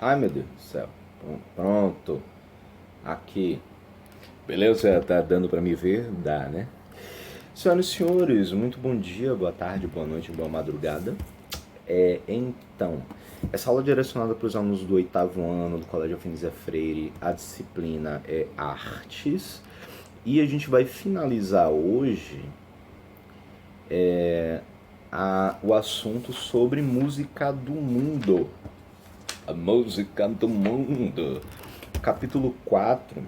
Ai, meu Deus do céu. Pronto. Aqui. Beleza? Tá dando pra me ver? Dá, né? Senhoras e senhores, muito bom dia, boa tarde, boa noite, boa madrugada. Então, essa aula é direcionada para os alunos do oitavo ano do Colégio Avenida Freire. A disciplina é Artes. E a gente vai finalizar hoje o assunto sobre música do mundo. A música do mundo. Capítulo 4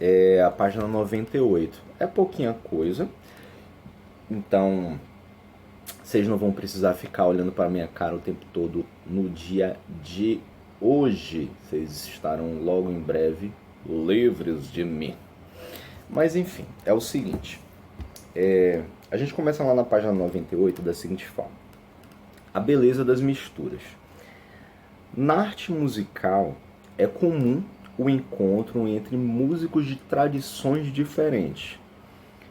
é a página 98. É pouquinha coisa, então vocês não vão precisar ficar olhando para minha cara o tempo todo no dia de hoje. Vocês estarão logo em breve livres de mim. Mas enfim, é o seguinte. A gente começa lá na página 98 da seguinte forma. A beleza das misturas. Na arte musical, é comum o encontro entre músicos de tradições diferentes.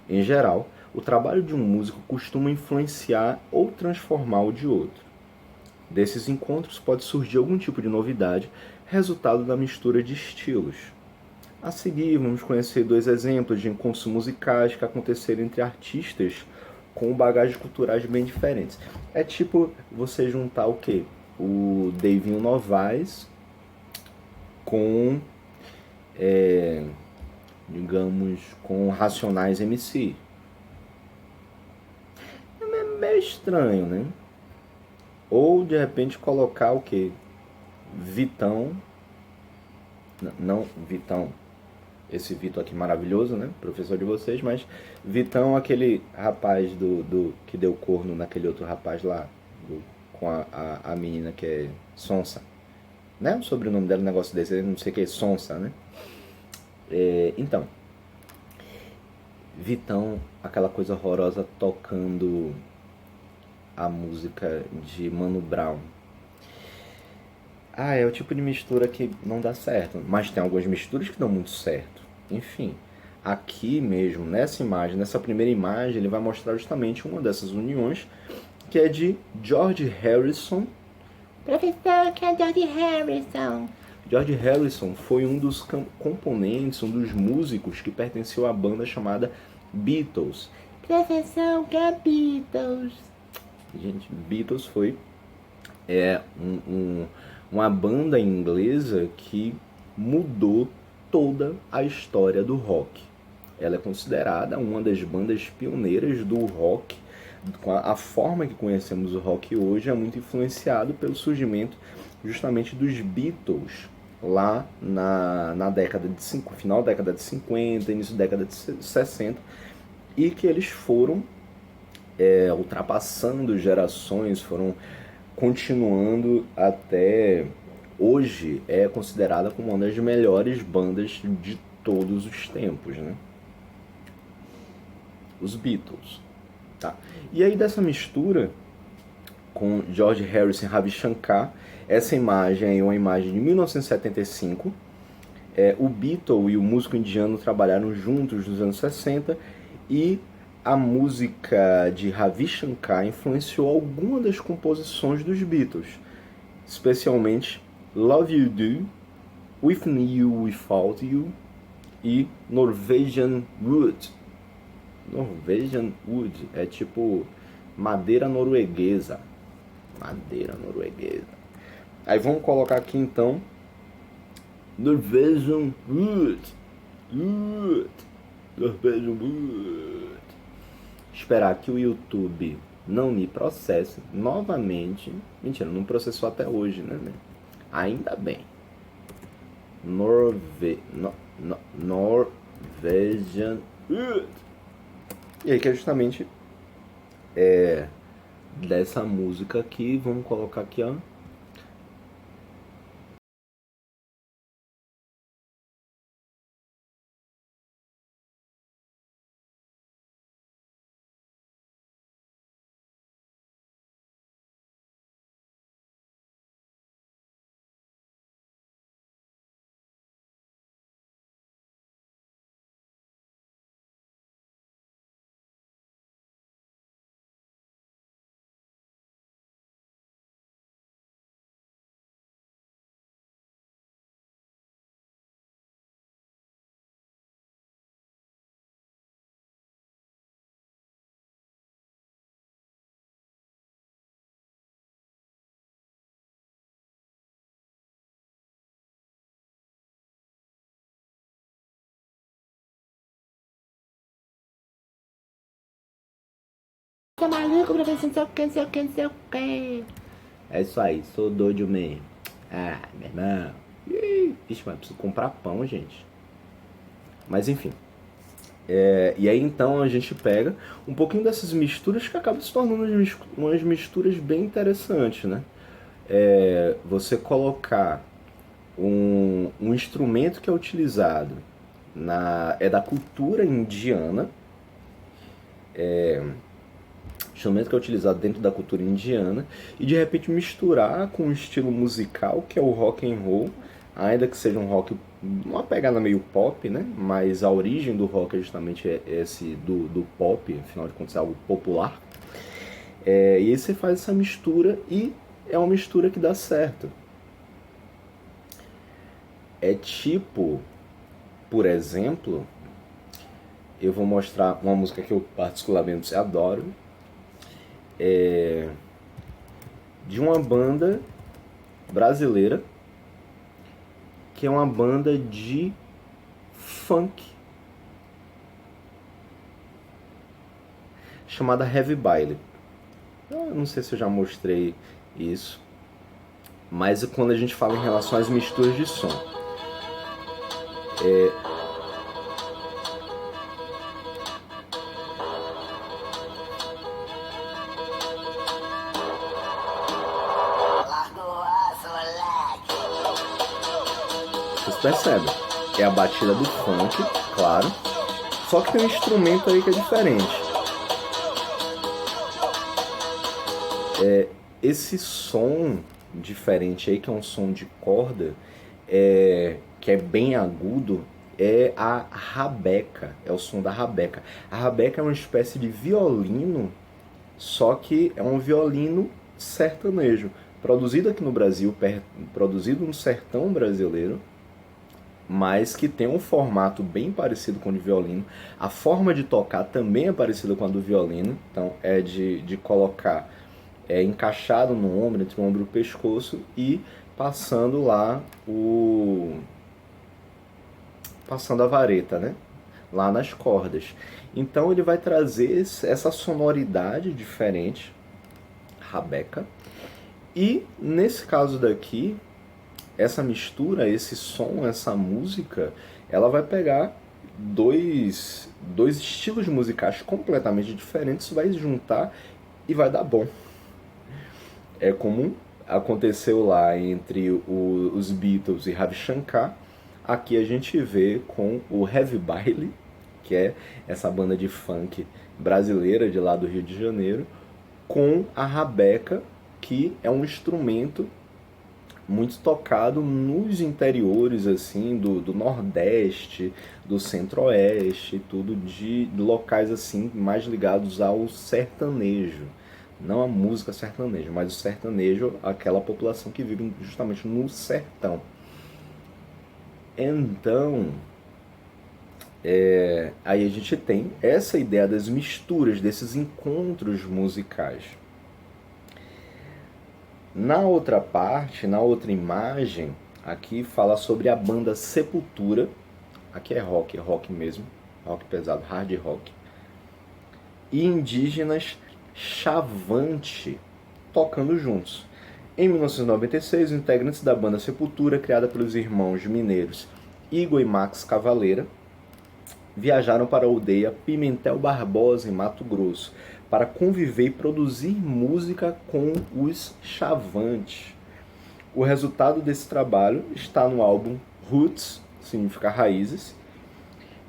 Em geral, o trabalho de um músico costuma influenciar ou transformar o de outro. Desses encontros pode surgir algum tipo de novidade, resultado da mistura de estilos. A seguir, vamos conhecer dois exemplos de encontros musicais que aconteceram entre artistas com bagagens culturais bem diferentes. É tipo você juntar o quê? O Davinho Novaes com, digamos, com Racionais MC. É meio estranho, né? Ou de repente colocar o quê? Vitão, não Vitão, esse Vitor aqui maravilhoso, né? Professor de vocês, mas Vitão, aquele rapaz do que deu corno naquele outro rapaz lá, com a menina que é Sonsa, né? O sobrenome dela, um negócio desse, não sei o que é Sonsa, né? Então, Vitão, aquela coisa horrorosa tocando a música de Mano Brown. Ah, é o tipo de mistura que não dá certo, mas tem algumas misturas que dão muito certo. Enfim, aqui mesmo, nessa imagem, nessa primeira imagem, ele vai mostrar justamente uma dessas uniões, que é de George Harrison. Professor, que é George Harrison? George Harrison foi um dos componentes, um dos músicos que pertenceu à banda chamada Beatles. Professor, que é Beatles? Gente, Beatles foi é uma banda inglesa que mudou toda a história do rock. Ela é considerada uma das bandas pioneiras do rock. A forma que conhecemos o rock hoje é muito influenciado pelo surgimento justamente dos Beatles lá na década de final da década de 50, início da década de 60, e que eles foram ultrapassando gerações, foram continuando até hoje. É considerada como uma das melhores bandas de todos os tempos, né? Os Beatles, tá? E aí dessa mistura com George Harrison e Ravi Shankar, essa imagem é uma imagem de 1975. O Beatle e o músico indiano trabalharam juntos nos anos 60 e a música de Ravi Shankar influenciou algumas das composições dos Beatles, especialmente Love You Do, With You, Without You e Norwegian Wood. Norwegian Wood é tipo madeira norueguesa. Madeira norueguesa. Aí vamos colocar aqui então Norwegian Wood. Wood. Norwegian Wood. Esperar que o YouTube não me processe novamente. Mentira, não processou até hoje, né? Ainda bem. Norwegian Wood. E aí que é justamente dessa música aqui, vamos colocar aqui, ó. Tá maluco, professor, não sei o que, não sei o que, não sei o que. É isso aí, sou doido mesmo. Ah, meu irmão. Ixi, mas preciso comprar pão, gente. Mas enfim. E aí então a gente pega um pouquinho dessas misturas que acabam se tornando umas misturas bem interessantes, né? Você colocar um instrumento que é utilizado é da cultura indiana, instrumento que é utilizado dentro da cultura indiana, e de repente misturar com um estilo musical que é o rock and roll, ainda que seja um rock, uma pegada meio pop, né? Mas a origem do rock é justamente esse do pop, afinal de contas é algo popular. E aí você faz essa mistura e é uma mistura que dá certo. É tipo, por exemplo, eu vou mostrar uma música que eu particularmente adoro, de uma banda brasileira, que é uma banda de funk, chamada Heavy Baile. Eu não sei se eu já mostrei isso, mas quando a gente fala em relação às misturas de som, vocês percebem, é a batida do funk, claro, só que tem um instrumento aí que é diferente. Esse som diferente aí, que é um som de corda, que é bem agudo, é a rabeca, é o som da rabeca. A rabeca é uma espécie de violino, só que é um violino sertanejo, produzido aqui no Brasil, produzido no sertão brasileiro, mas que tem um formato bem parecido com o de violino. A forma de tocar também é parecida com a do violino, então é de colocar encaixado no ombro, entre o ombro e o pescoço, e passando lá passando a vareta, né? Lá nas cordas. Então ele vai trazer essa sonoridade diferente, rabeca, e nesse caso daqui, essa mistura, esse som, essa música, ela vai pegar dois estilos musicais completamente diferentes, vai juntar e vai dar bom. É comum, aconteceu lá entre os Beatles e Ravi Shankar. Aqui a gente vê com o Heavy Baile, que é essa banda de funk brasileira de lá do Rio de Janeiro, com a rabeca, que é um instrumento muito tocado nos interiores assim do Nordeste, do Centro-Oeste, tudo de locais assim mais ligados ao sertanejo. Não a música sertaneja, mas o sertanejo, aquela população que vive justamente no sertão. Então, aí a gente tem essa ideia das misturas, desses encontros musicais. Na outra parte, na outra imagem, aqui fala sobre a banda Sepultura. Aqui é rock mesmo, rock pesado, hard rock. E indígenas Chavante tocando juntos. Em 1996, os integrantes da banda Sepultura, criada pelos irmãos mineiros Igor e Max Cavaleira, viajaram para a aldeia Pimentel Barbosa, em Mato Grosso, para conviver e produzir música com os Chavantes. O resultado desse trabalho está no álbum Roots, significa raízes,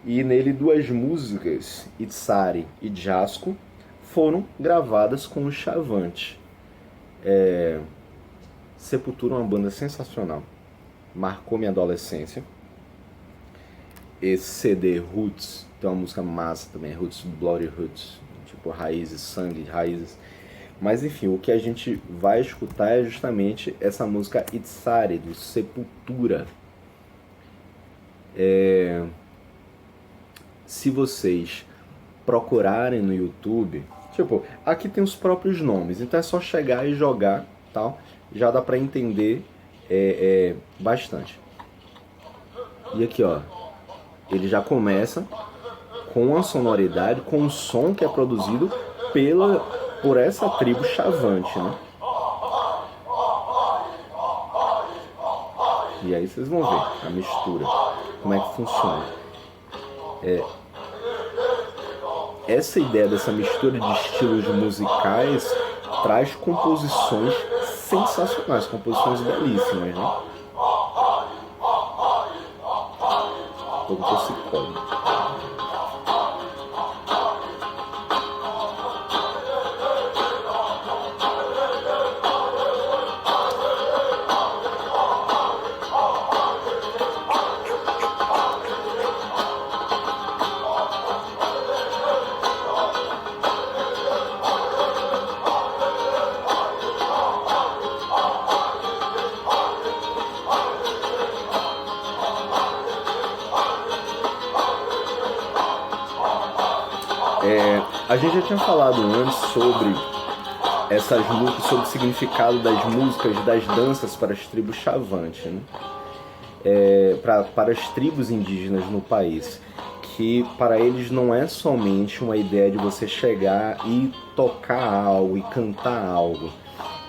e nele duas músicas, Itsari e Jasco, foram gravadas com o Chavante. Sepultura é uma banda sensacional, marcou minha adolescência. Esse CD Roots tem uma música massa também, Roots, Bloody Roots, tipo raízes, sangue, raízes. Mas enfim, o que a gente vai escutar é justamente essa música Itsari, do Sepultura. Se vocês procurarem no YouTube, tipo, aqui tem os próprios nomes, então é só chegar e jogar, tal, já dá pra entender bastante. E aqui, ó, ele já começa com a sonoridade, com o som que é produzido por essa tribo Chavante, né? E aí vocês vão ver a mistura, como é que funciona. Essa ideia dessa mistura de estilos musicais traz composições sensacionais, composições belíssimas, né? Todo toxicólogo. A gente já tinha falado antes sobre essas lutas, sobre o significado das músicas, das danças para as tribos Chavante, né? Para as tribos indígenas no país, que para eles não é somente uma ideia de você chegar e tocar algo e cantar algo.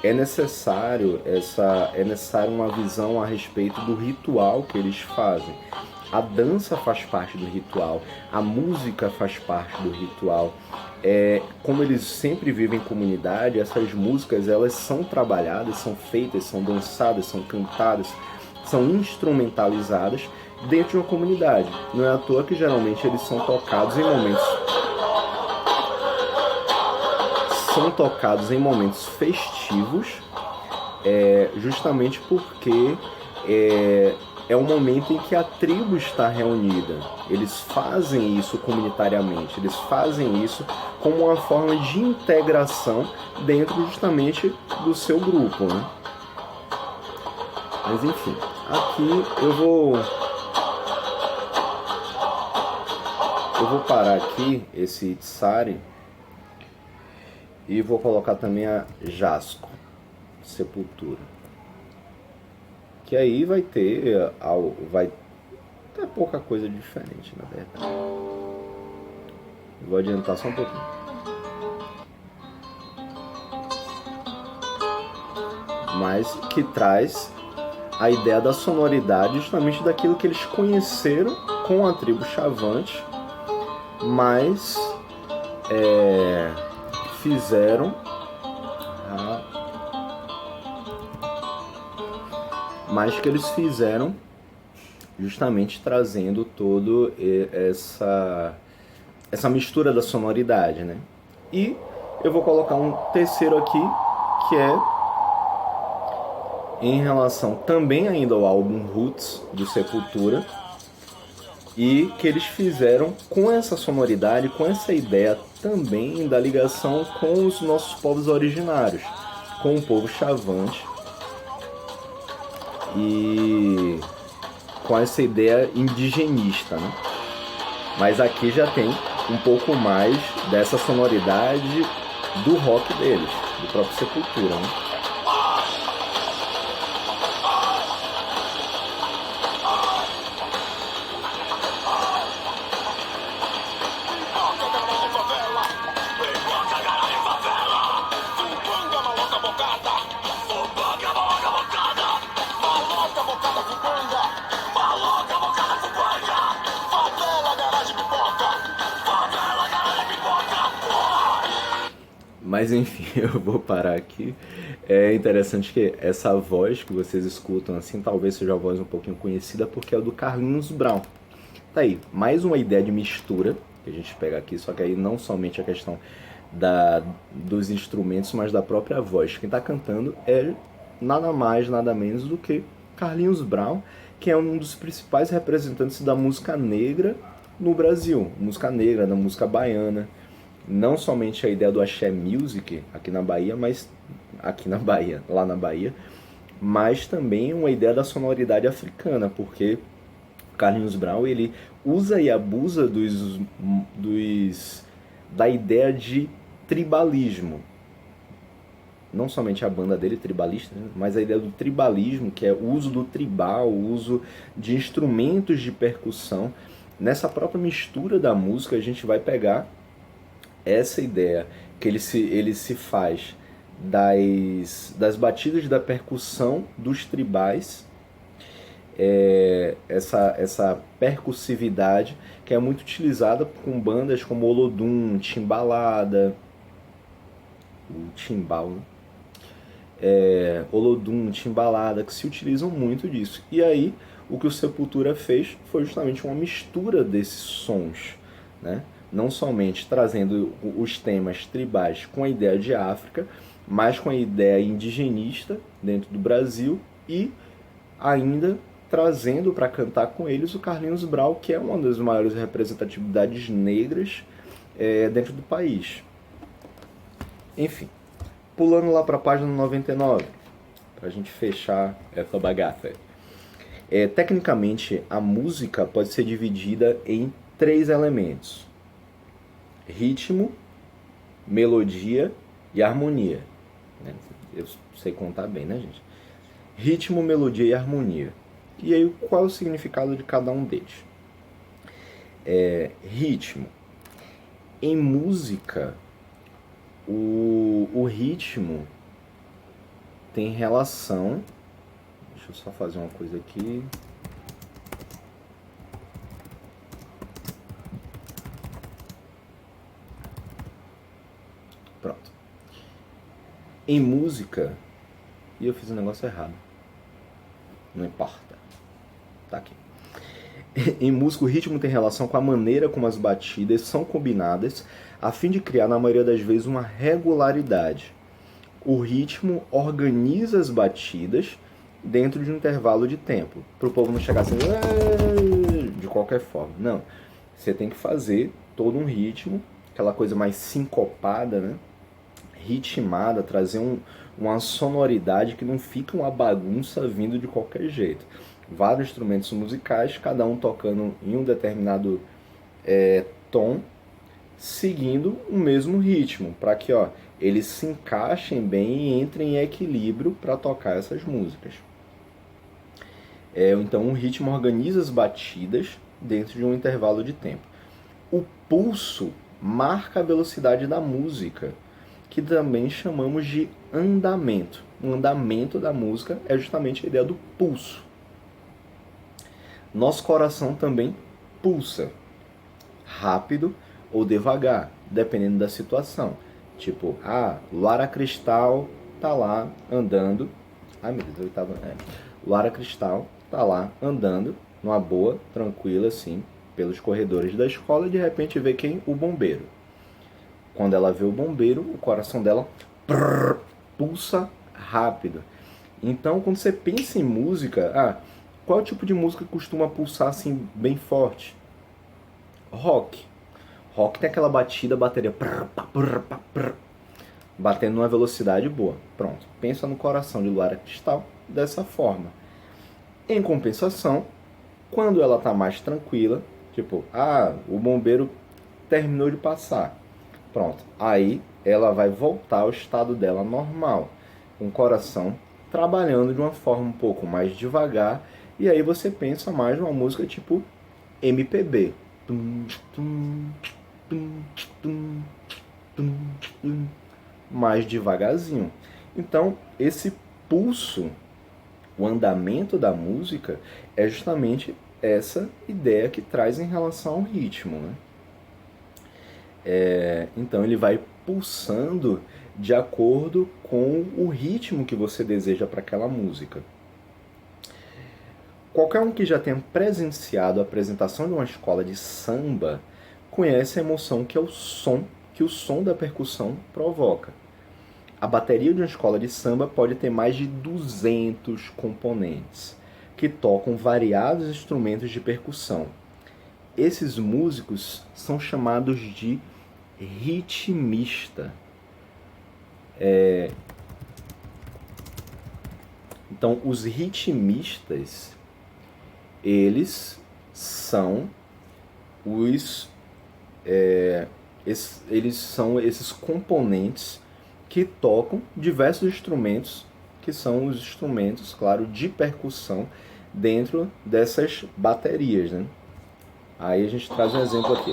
É necessário uma visão a respeito do ritual que eles fazem. A dança faz parte do ritual, a música faz parte do ritual. Como eles sempre vivem em comunidade, essas músicas elas são trabalhadas, são feitas, são dançadas, são cantadas, são instrumentalizadas dentro de uma comunidade. Não é à toa que geralmente eles são tocados em momentos festivos, justamente porque é um momento em que a tribo está reunida. Eles fazem isso comunitariamente, eles fazem isso como uma forma de integração dentro justamente do seu grupo, né? Mas enfim, aqui eu vou parar aqui esse Tsari e vou colocar também a Jasco, Sepultura. Que aí vai ter pouca coisa diferente, na verdade. Vou adiantar só um pouquinho. Mas que traz a ideia da sonoridade justamente daquilo que eles conheceram com a tribo Chavante, mas fizeram mas que eles fizeram justamente trazendo todo essa mistura da sonoridade, né? E eu vou colocar um terceiro aqui, que é em relação também ainda ao álbum Roots do Sepultura, e que eles fizeram com essa sonoridade, com essa ideia também da ligação com os nossos povos originários, com o povo Chavante, e com essa ideia indigenista, né? Mas aqui já tem um pouco mais dessa sonoridade do rock deles, do próprio Sepultura, né? Mas enfim, eu vou parar aqui. É interessante que essa voz que vocês escutam assim, talvez seja uma voz um pouquinho conhecida, porque é do Carlinhos Brown. Tá aí, mais uma ideia de mistura que a gente pega aqui, só que aí não somente a questão dos instrumentos, mas da própria voz. Quem está cantando é nada mais, nada menos do que Carlinhos Brown, que é um dos principais representantes da música negra no Brasil. Música negra, da música baiana. Não somente a ideia do axé music aqui na Bahia, lá na Bahia, mas também uma ideia da sonoridade africana, porque Carlinhos Brown ele usa e abusa da ideia de tribalismo. Não somente a banda dele, tribalista, né? Mas a ideia do tribalismo, que é o uso do tribal, o uso de instrumentos de percussão. Nessa própria mistura da música, a gente vai pegar essa ideia que ele se faz das batidas da percussão dos tribais, essa percussividade que é muito utilizada com bandas como Olodum, Timbalada, o timbal, né? Olodum, Timbalada, que se utilizam muito disso. E aí, o que o Sepultura fez foi justamente uma mistura desses sons, né? Não somente trazendo os temas tribais com a ideia de África, mas com a ideia indigenista dentro do Brasil e ainda trazendo para cantar com eles o Carlinhos Brau, que é uma das maiores representatividades negras dentro do país. Enfim, pulando lá para a página 99, para a gente fechar essa bagaça. Tecnicamente, a música pode ser dividida em 3 elementos: ritmo, melodia e harmonia. Eu sei contar bem, né, gente? Ritmo, melodia e harmonia. E aí, qual é o significado de cada um deles? Ritmo. Em música, o ritmo tem relação... Deixa eu só fazer uma coisa aqui. Pronto. Em música... E eu fiz um negócio errado. Não importa. Tá aqui. Em música, o ritmo tem relação com a maneira como as batidas são combinadas a fim de criar, na maioria das vezes, uma regularidade. O ritmo organiza as batidas dentro de um intervalo de tempo, para o povo não chegar assim de qualquer forma. Não, você tem que fazer todo um ritmo, aquela coisa mais sincopada, né? Ritmada, trazer uma sonoridade que não fica uma bagunça vindo de qualquer jeito. Vários instrumentos musicais, cada um tocando em um determinado tom, seguindo o mesmo ritmo, para que eles se encaixem bem e entrem em equilíbrio para tocar essas músicas. Então o ritmo organiza as batidas dentro de um intervalo de tempo. O pulso marca a velocidade da música, que também chamamos de andamento. O andamento da música é justamente a ideia do pulso. Nosso coração também pulsa, rápido ou devagar, dependendo da situação. Tipo, Lara Cristal tá lá andando. Ai meu Deus, Lara Cristal tá lá andando, numa boa, tranquila assim, pelos corredores da escola e de repente vê quem? O bombeiro. Quando ela vê o bombeiro, o coração dela pulsa rápido. Então, quando você pensa em música, qual é o tipo de música que costuma pulsar assim bem forte? Rock. Rock tem aquela batida, bateria batendo numa velocidade boa. Pronto. Pensa no coração de Lara Cristal dessa forma. Em compensação, quando ela está mais tranquila, tipo, o bombeiro terminou de passar. Pronto. Aí ela vai voltar ao estado dela normal, com o coração trabalhando de uma forma um pouco mais devagar. E aí você pensa mais numa música tipo MPB. Mais devagarzinho. Então, esse pulso, o andamento da música, é justamente essa ideia que traz em relação ao ritmo, né? Então, ele vai pulsando de acordo com o ritmo que você deseja para aquela música. Qualquer um que já tenha presenciado a apresentação de uma escola de samba conhece a emoção que o som da percussão provoca. A bateria de uma escola de samba pode ter mais de 200 componentes, que tocam variados instrumentos de percussão. Esses músicos são chamados de ritmista. Então, os ritmistas, eles são eles são esses componentes que tocam diversos instrumentos, que são os instrumentos, claro, de percussão dentro dessas baterias, né? Aí a gente traz um exemplo aqui.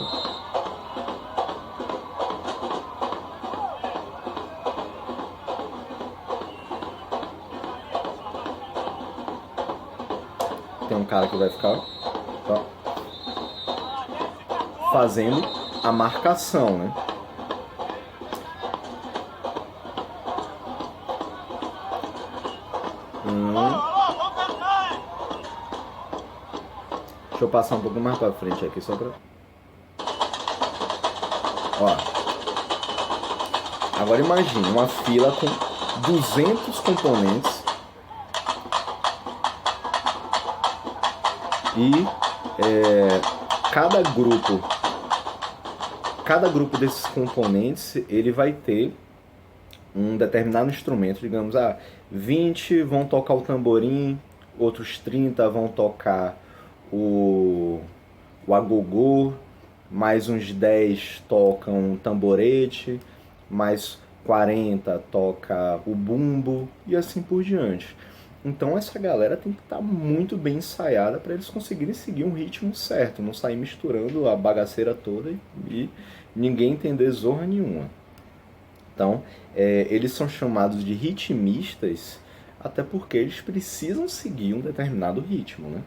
tem um cara que vai ficar ó, fazendo a marcação, né? Deixa eu passar um pouco mais pra frente aqui, só pra... Ó. Agora imagine uma fila com 200 componentes e cada grupo desses componentes ele vai ter um determinado instrumento, digamos, 20 vão tocar o tamborim, outros 30 vão tocar o agogô, mais uns 10 tocam um tamborete, mais 40 toca o bumbo e assim por diante. Então essa galera tem que estar muito bem ensaiada para eles conseguirem seguir um ritmo certo, não sair misturando a bagaceira toda e ninguém entender zorra nenhuma. Então, eles são chamados de ritmistas até porque eles precisam seguir um determinado ritmo, né?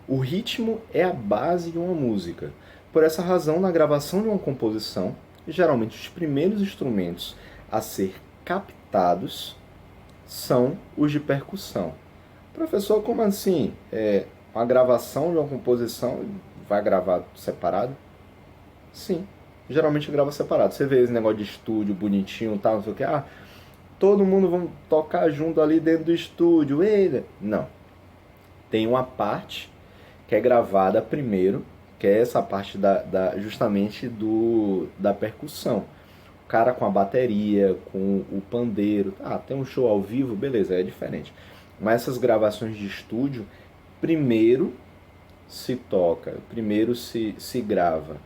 O ritmo é a base de uma música. Por essa razão, na gravação de uma composição, geralmente os primeiros instrumentos a ser captados são os de percussão. Professor, como assim? Uma gravação de uma composição vai gravar separado? Sim, geralmente grava separado. Você vê esse negócio de estúdio bonitinho, tal, não sei o que. Todo mundo vai tocar junto ali dentro do estúdio. Eita. Não. Tem uma parte que é gravada primeiro, que é essa parte justamente da percussão. O cara com a bateria, com o pandeiro. Tem um show ao vivo, beleza, é diferente. Mas essas gravações de estúdio, primeiro se toca, primeiro se grava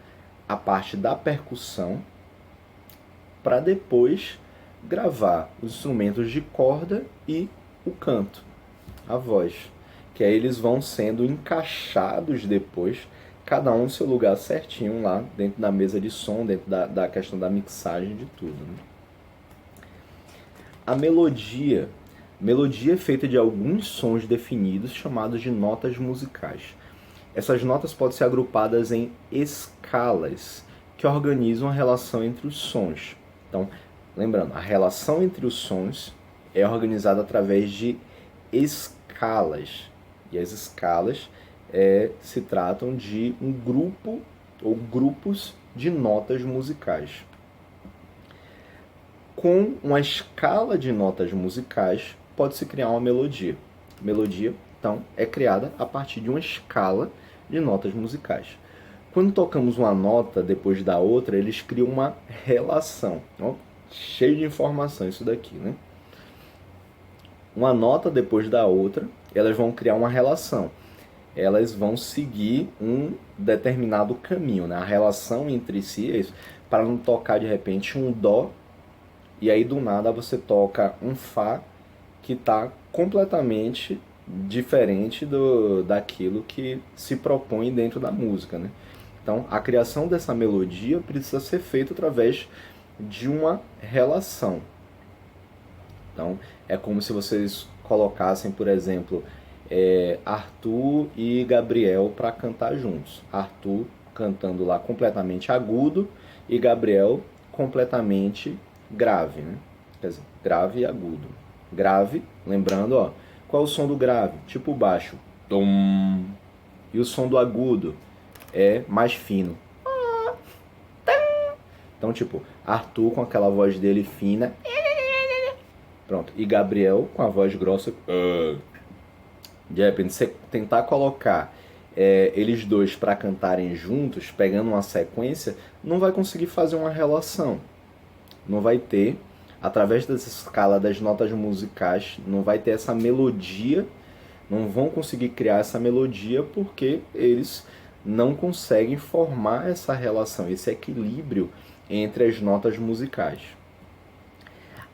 a parte da percussão, para depois gravar os instrumentos de corda e o canto, a voz. Que aí eles vão sendo encaixados depois, cada um no seu lugar certinho lá, dentro da mesa de som, dentro da questão da mixagem de tudo, né? A melodia. Melodia é feita de alguns sons definidos, chamados de notas musicais. Essas notas podem ser agrupadas em escalas, que organizam a relação entre os sons. Então, lembrando, a relação entre os sons é organizada através de escalas. E as escalas se tratam de um grupo ou grupos de notas musicais. Com uma escala de notas musicais, pode-se criar uma melodia. Melodia, então, é criada a partir de uma escala de notas musicais. Quando tocamos uma nota depois da outra, eles criam uma relação. Ó, cheio de informação isso daqui, né? Uma nota depois da outra, elas vão criar uma relação. Elas vão seguir um determinado caminho, né? A relação entre si é isso. Para não tocar de repente um dó, e aí do nada você toca um fá que está completamente diferente daquilo que se propõe dentro da música, né? Então, a criação dessa melodia precisa ser feita através de uma relação. Então, é como se vocês colocassem, por exemplo, Arthur e Gabriel para cantar juntos. Arthur cantando lá completamente agudo e Gabriel completamente grave, né? Quer dizer, grave e agudo. Grave, lembrando, ó, qual é o som do grave? Tipo baixo. Tum. E o som do agudo é mais fino. Então, tipo, Arthur com aquela voz dele fina. Pronto. E Gabriel com a voz grossa. De repente, você tentar colocar eles dois para cantarem juntos, pegando uma sequência, não vai conseguir fazer uma relação. Não vai ter, através dessa escala das notas musicais, não vai ter essa melodia, não vão conseguir criar essa melodia porque eles não conseguem formar essa relação, esse equilíbrio entre as notas musicais.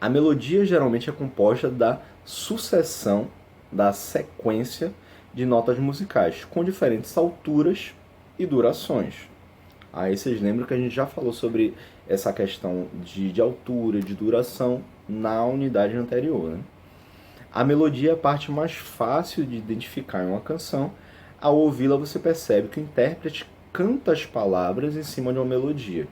A melodia geralmente é composta da sucessão, da sequência de notas musicais, com diferentes alturas e durações. Aí vocês lembram que a gente já falou sobre essa questão de altura, de duração na unidade anterior, né? A melodia é a parte mais fácil de identificar em uma canção. Ao ouvi-la, você percebe que o intérprete canta as palavras em cima de uma melodia.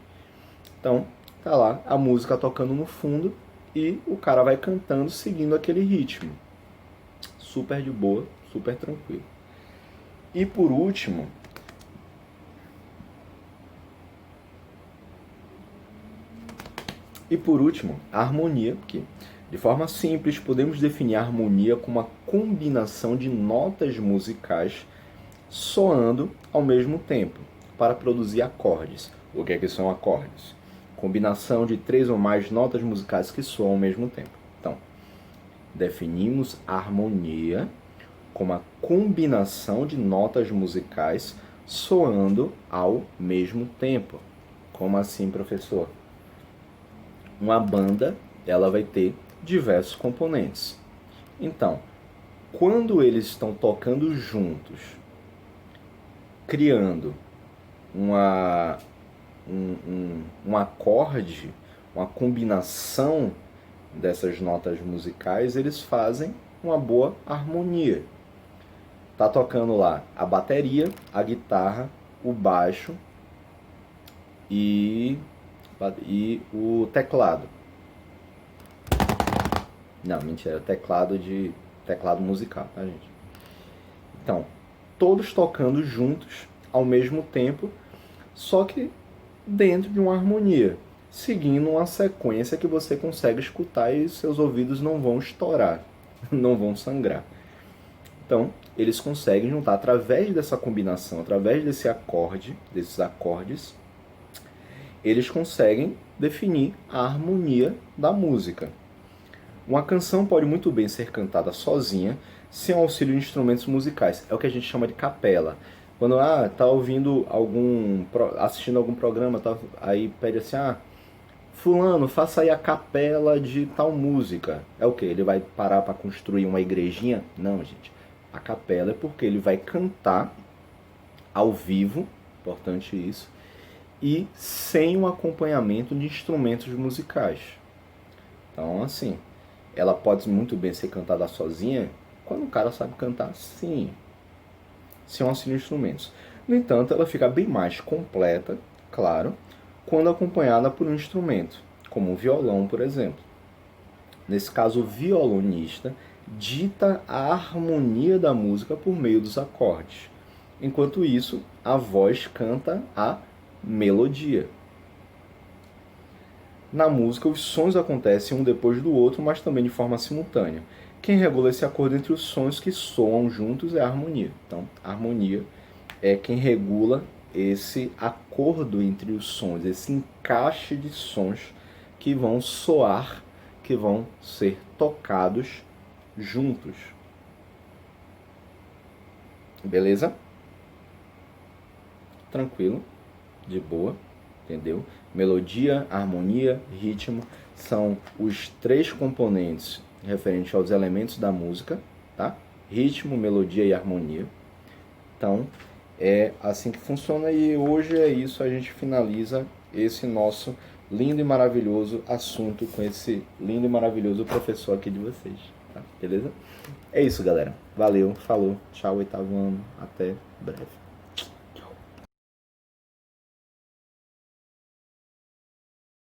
Então, tá lá a música tocando no fundo e o cara vai cantando seguindo aquele ritmo. Super de boa, super tranquilo. E por último, a harmonia, que de forma simples podemos definir a harmonia como uma combinação de notas musicais soando ao mesmo tempo para produzir acordes. O que é que são acordes? Combinação de 3 ou mais notas musicais que soam ao mesmo tempo. Então, definimos a harmonia como a combinação de notas musicais soando ao mesmo tempo. Como assim, professor? Uma banda, ela vai ter diversos componentes. Então, quando eles estão tocando juntos, criando um acorde, uma combinação dessas notas musicais, eles fazem uma boa harmonia. Tá tocando lá a bateria, a guitarra, o baixo e o teclado. Não, mentira, é teclado musical, tá, gente? Então, todos tocando juntos ao mesmo tempo, só que dentro de uma harmonia, seguindo uma sequência que você consegue escutar e seus ouvidos não vão estourar, não vão sangrar. Então, eles conseguem juntar através dessa combinação, através desses acordes, eles conseguem definir a harmonia da música. Uma canção pode muito bem ser cantada sozinha, sem o auxílio de instrumentos musicais. É o que a gente chama de capela. Quando tá ouvindo assistindo algum programa, aí pede assim, fulano, faça aí a capela de tal música. É o quê? Ele vai parar para construir uma igrejinha? Não, gente. A capela é porque ele vai cantar ao vivo, importante isso, e sem um acompanhamento de instrumentos musicais. Então, assim, ela pode muito bem ser cantada sozinha, quando o cara sabe cantar, sim, sem auxílio de instrumentos. No entanto, ela fica bem mais completa, claro, quando acompanhada por um instrumento, como um violão, por exemplo. Nesse caso, o violonista dita a harmonia da música por meio dos acordes. Enquanto isso, a voz canta a melodia. Na música, os sons acontecem um depois do outro, mas também de forma simultânea. Quem regula esse acordo entre os sons que soam juntos é a harmonia. Então, a harmonia é quem regula esse acordo entre os sons, esse encaixe de sons que vão soar, que vão ser tocados juntos. Beleza? Tranquilo, de boa, entendeu? Melodia, harmonia, ritmo são os 3 componentes referentes aos elementos da música, tá? Ritmo, melodia e harmonia. Então, é assim que funciona e hoje é isso, a gente finaliza esse nosso lindo e maravilhoso assunto com esse lindo e maravilhoso professor aqui de vocês, tá? Beleza? É isso, galera. Valeu, falou, tchau, 8º ano, até breve.